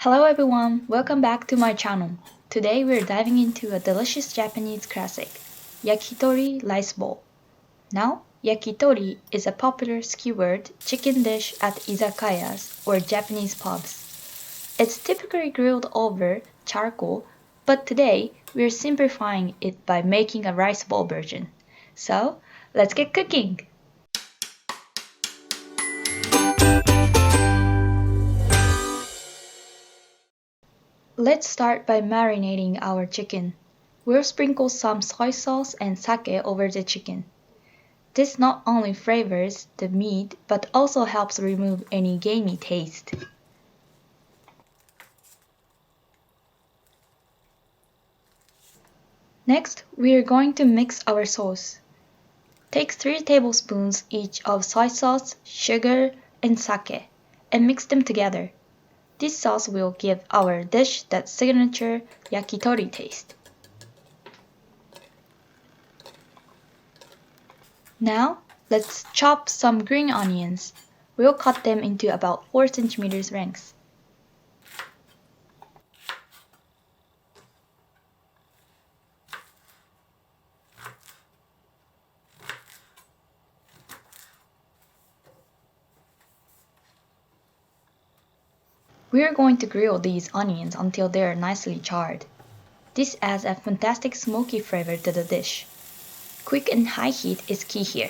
Hello everyone, welcome back to my channel. Today we're diving into a delicious Japanese classic, Yakitori Rice Bowl. Now, yakitori is a popular skewered chicken dish at izakayas or Japanese pubs. It's typically grilled over charcoal, but today we're simplifying it by making a rice bowl version. So, let's get cooking! Let's start by marinating our chicken. We'll sprinkle some soy sauce and sake over the chicken. This not only flavors the meat but also helps remove any gamey taste. Next, we are going to mix our sauce. Take 3 tablespoons each of soy sauce, sugar, and sake, and mix them together. This sauce will give our dish that signature yakitori taste. Now, let's chop some green onions. We'll cut them into about 4 cm lengths. We are going to grill these onions until they are nicely charred. This adds a fantastic smoky flavor to the dish. Quick and high heat is key here.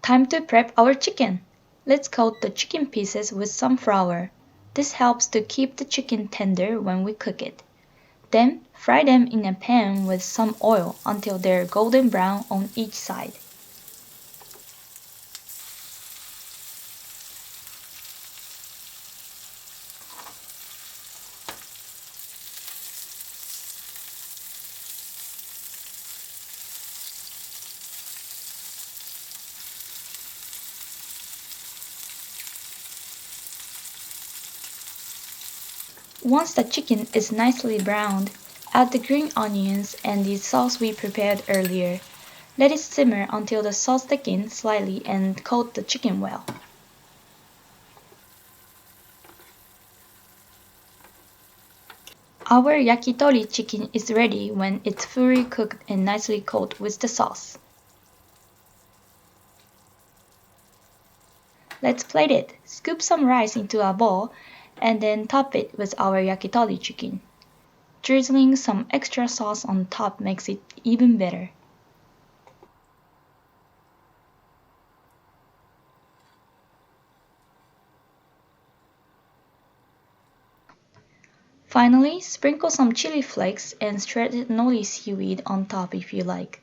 Time to prep our chicken. Let's coat the chicken pieces with some flour. This helps to keep the chicken tender when we cook it. Then fry them in a pan with some oil until they're golden brown on each side. Once the chicken is nicely browned, add the green onions and the sauce we prepared earlier. Let it simmer until the sauce thickens slightly and coat the chicken well. Our yakitori chicken is ready when it's fully cooked and nicely coated with the sauce. Let's plate it. Scoop some rice into a bowl and then top it with our yakitori chicken. Drizzling some extra sauce on top makes it even better. Finally, sprinkle some chili flakes and shredded nori seaweed on top if you like,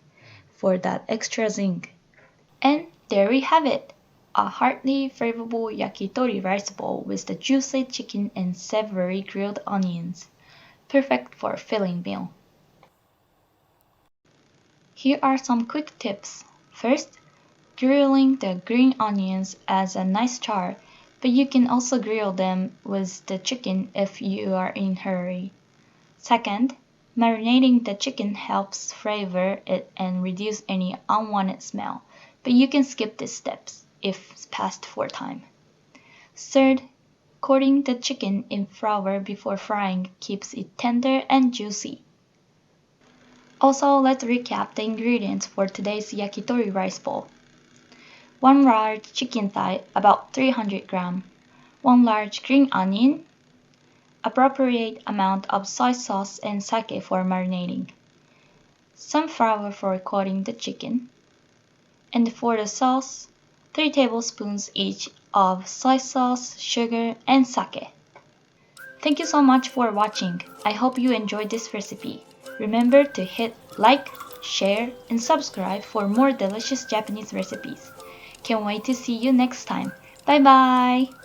for that extra zing. And there we have it! A hearty, flavorful yakitori rice bowl with the juicy chicken and savory grilled onions. Perfect for a filling meal. Here are some quick tips. First, grilling the green onions adds a nice char, but you can also grill them with the chicken if you are in a hurry. Second, marinating the chicken helps flavor it and reduce any unwanted smell, but you can skip these steps if past for time. Third, coating the chicken in flour before frying keeps it tender and juicy. Also, let's recap the ingredients for today's yakitori rice bowl. 1 large chicken thigh, about 300 grams, 1 large green onion, appropriate amount of soy sauce and sake for marinating, some flour for coating the chicken, and for the sauce, 3 tablespoons each of soy sauce, sugar, and sake. Thank you so much for watching. I hope you enjoyed this recipe. Remember to hit like, share, and subscribe for more delicious Japanese recipes. Can't wait to see you next time. Bye bye!